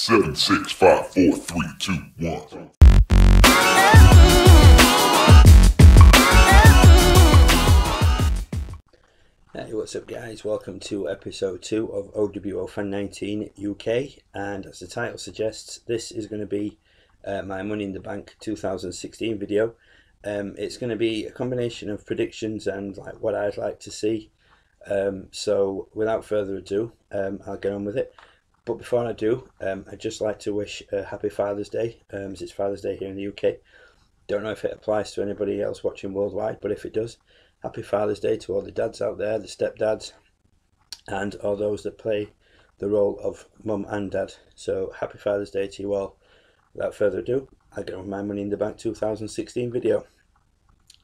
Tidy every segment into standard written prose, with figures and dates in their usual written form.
7, 6, 5, 4, 3, 2, 1. Hey, what's up guys, welcome to episode 2 of OWO Fan 19 UK, and as the title suggests, this is going to be my Money in the Bank 2016 video. It's going to be a combination of predictions and like what I'd like to see. So without further ado, I'll get on with it. But before I do, I'd just like to wish a happy Father's Day, as it's Father's Day here in the UK. Don't know if it applies to anybody else watching worldwide, but if it does, happy Father's Day to all the dads out there, the stepdads, and all those that play the role of mum and dad. So happy Father's Day to you all. Without further ado, I'll get on with my Money in the Bank 2016 video.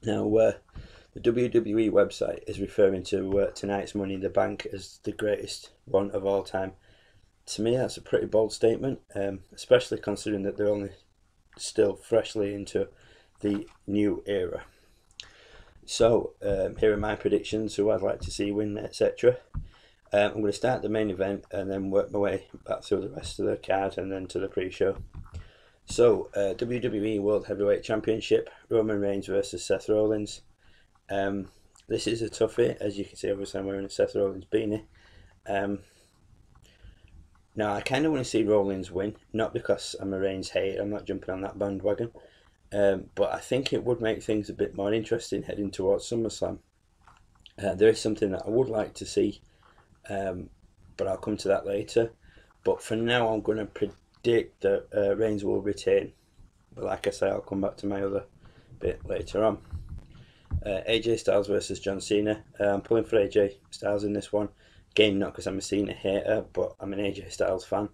Now, the WWE website is referring to tonight's Money in the Bank as the greatest one of all time. To me, that's a pretty bold statement, especially considering that they're only still freshly into the new era. So here are my predictions, who I'd like to see win, etc. I'm going to start the main event and then work my way back through the rest of the card and then to the pre-show. So WWE World Heavyweight Championship, Roman Reigns versus Seth Rollins. This is a toughie, as you can see. Obviously I'm wearing a Seth Rollins beanie. Now I kind of want to see Rollins win, not because I'm a Reigns hater, I'm not jumping on that bandwagon. But I think it would make things a bit more interesting heading towards SummerSlam. There is something that I would like to see, but I'll come to that later. But for now, I'm going to predict that Reigns will retain. But like I say, I'll come back to my other bit later on. AJ Styles versus John Cena. I'm pulling for AJ Styles in this one. Again, not because I'm a Cena hater, but I'm an AJ Styles fan.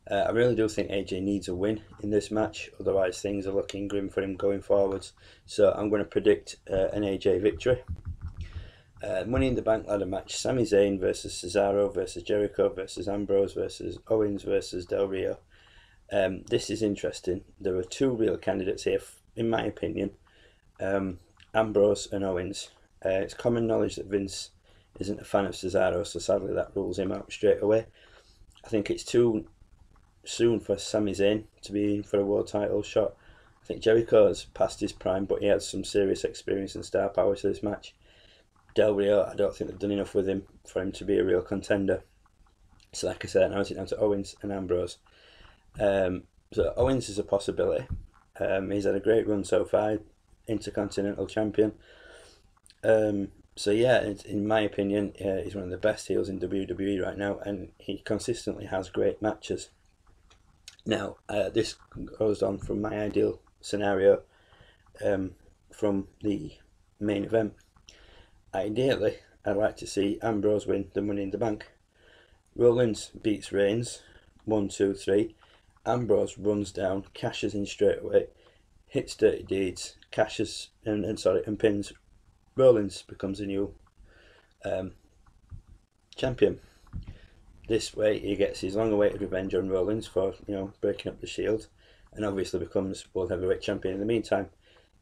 I really do think AJ needs a win in this match, otherwise things are looking grim for him going forwards. So I'm going to predict an AJ victory. Money in the Bank ladder match, Sami Zayn versus Cesaro versus Jericho versus Ambrose versus Owens versus Del Rio. This is interesting. There are two real candidates here, in my opinion, Ambrose and Owens. It's common knowledge that Vince isn't a fan of Cesaro, so sadly that rules him out straight away. I think it's too soon for Sami Zayn to be in for a world title shot. I think Jericho has passed his prime, but he has some serious experience and star power to this match. Del Rio, I don't think they've done enough with him for him to be a real contender. So like I said, now it's down to Owens and Ambrose. So Owens is a possibility. He's had a great run so far, Intercontinental Champion. So yeah, in my opinion, he's one of the best heels in WWE right now, and he consistently has great matches. Now, this goes on from my ideal scenario from the main event. Ideally, I'd like to see Ambrose win the Money in the Bank. Rollins beats Reigns, 1, 2, 3. Ambrose runs down, cashes in straight away, hits Dirty Deeds, cashes and pins. Rollins becomes a new champion. This way he gets his long-awaited revenge on Rollins for, breaking up the Shield, and obviously becomes World Heavyweight Champion in the meantime.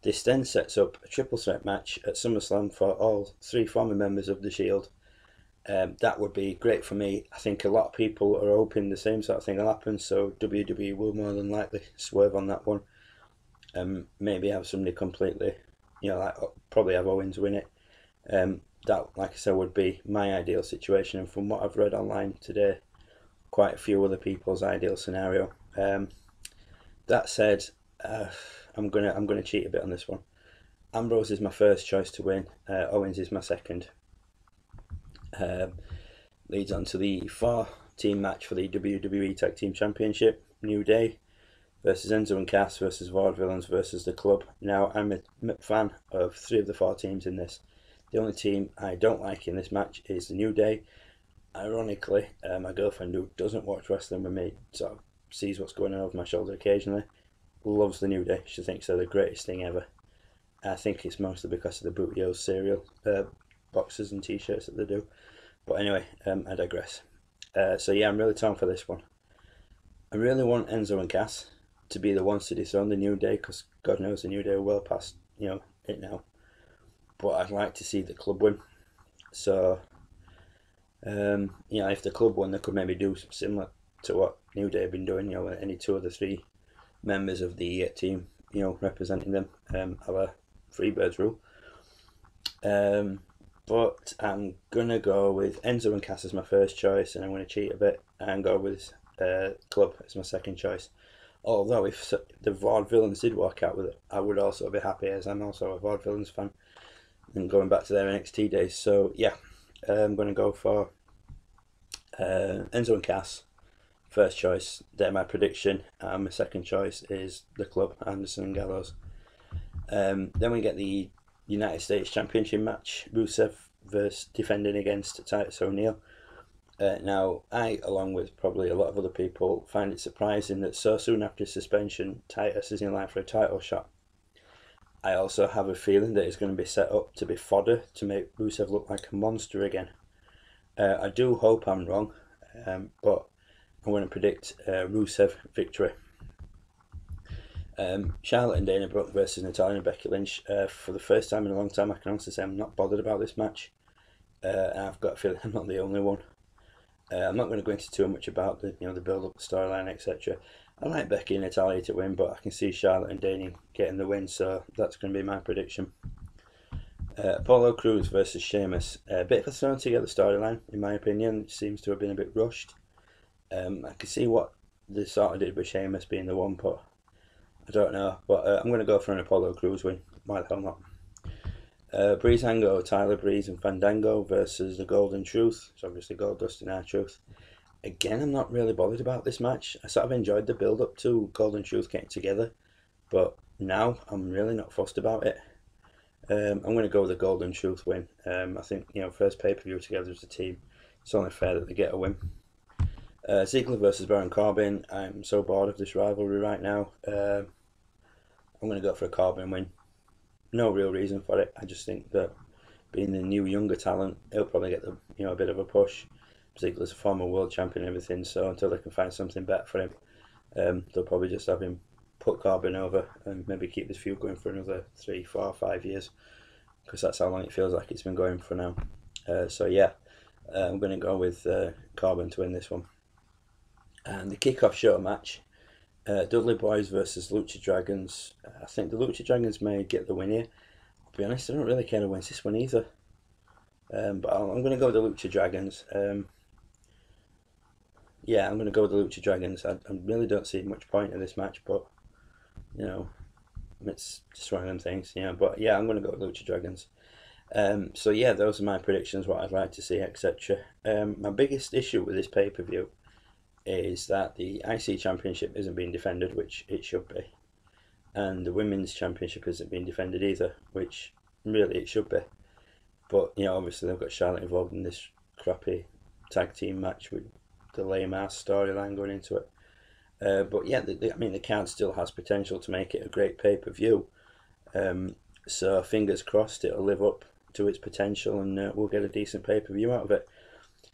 This then sets up a triple threat match at SummerSlam for all 3 former members of the Shield. That would be great for me. I think a lot of people are hoping the same sort of thing will happen, so WWE will more than likely swerve on that one. Maybe have somebody completely, probably have Owens win it. That, like I said, would be my ideal situation, and from what I've read online today, quite a few other people's ideal scenario. That said, I'm gonna cheat a bit on this one. Ambrose is my first choice to win. Owens is my second. Leads on to the 4-team match for the WWE Tag Team Championship. New Day versus Enzo and Cass versus Vaudevillains versus The Club. Now, I'm a fan of 3 of the 4 teams in this. The only team I don't like in this match is the New Day. Ironically, my girlfriend, who doesn't watch wrestling with me, sort of sees what's going on over my shoulder occasionally, loves the New Day. She thinks they're the greatest thing ever. I think it's mostly because of the Booty-O's cereal boxes and t-shirts that they do. But anyway, I digress. So yeah, I'm really torn for this one. I really want Enzo and Cass to be the ones to dethrone the New Day, because God knows the New Day are well past it now. But I'd like to see the Club win. So if the Club won, they could maybe do similar to what New Day have been doing. Any two of the three members of the team, representing them, our Freebirds rule. But I'm gonna go with Enzo and Cass as my first choice, and I'm gonna cheat a bit and go with Club as my second choice. Although if the Vaudevillains did walk out with it, I would also be happy, as I'm also a Vaudevillains fan and going back to their NXT days. So yeah, I'm gonna go for Enzo and Cass. First choice, they're my prediction. My second choice is the Club, Anderson and Gallows. Then we get the United States Championship match, Rusev versus defending against Titus O'Neil. Now, I, along with probably a lot of other people, find it surprising that so soon after his suspension, Titus is in line for a title shot. I also have a feeling that it's going to be set up to be fodder to make Rusev look like a monster again. I do hope I'm wrong, but I'm going to predict Rusev victory. Charlotte and Dana Brooke versus Natalya and Becky Lynch. For the first time in a long time, I can honestly say I'm not bothered about this match. And I've got a feeling I'm not the only one. I'm not going to go into too much about the build-up, storyline, etc. I like Becky and Natalya to win, but I can see Charlotte and Dana getting the win, so that's going to be my prediction. Apollo Crews versus Sheamus. A bit of a thrown together storyline, in my opinion. It seems to have been a bit rushed. I can see what they sort of did with Sheamus being the one, but I don't know. But I'm going to go for an Apollo Crews win. Why the hell not? Breezango, Tyler Breeze and Fandango versus the Golden Truth. It's obviously Goldust and R-Truth. Again, I'm not really bothered about this match. I sort of enjoyed the build-up to Golden Truth getting together, but now I'm really not fussed about it. I'm going to go with the Golden Truth win. I think, first pay-per-view together as a team, it's only fair that they get a win. Ziggler versus Baron Corbin. I'm so bored of this rivalry right now. I'm going to go for a Corbin win. No real reason for it. I just think that being the new younger talent, he'll probably get a bit of a push. Ziggler's a former world champion and everything, so until they can find something better for him, they'll probably just have him put Corbin over and maybe keep this feud going for another 3, 4, 5 years, because that's how long it feels like it's been going for now. So yeah, I'm going to go with Corbin to win this one. And the kickoff show match, Dudley Boys versus Lucha Dragons. I think the Lucha Dragons may get the win here. To be honest, I don't really care who wins this one either. But I'm going to go with the Lucha Dragons. Yeah, I'm going to go with the Lucha Dragons. I really don't see much point in this match, but it's just one of them things. But yeah, I'm going to go with Lucha Dragons. So yeah, those are my predictions, what I'd like to see, etc. My biggest issue with this pay-per-view is that the IC Championship isn't being defended, which it should be, and the Women's Championship isn't being defended either, which really it should be. But obviously they've got Charlotte involved in this crappy tag team match with the lame ass storyline going into it. But yeah, the card still has potential to make it a great pay-per-view. So fingers crossed it'll live up to its potential, and we'll get a decent pay-per-view out of it.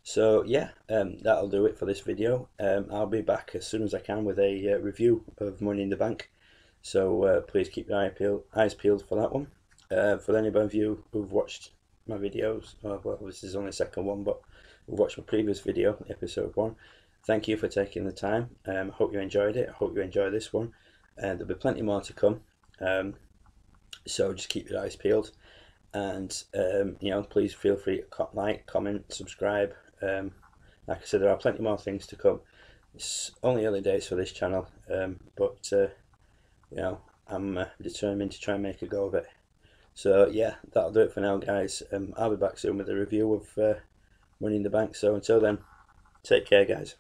So yeah, that'll do it for this video. I'll be back as soon as I can with a review of Money in the Bank. So please keep your eyes peeled for that one. For anybody of you who've watched my videos, well, this is only the second one, but who've watched my previous video, episode 1, thank you for taking the time. I hope you enjoyed it. I hope you enjoy this one. There'll be plenty more to come. So just keep your eyes peeled. And please feel free to like, comment, subscribe. Like I said, there are plenty more things to come. It's only early days for this channel, but I'm determined to try and make a go of it. So yeah, that'll do it for now, guys. I'll be back soon with a review of Money in the Bank. So until then, take care, guys.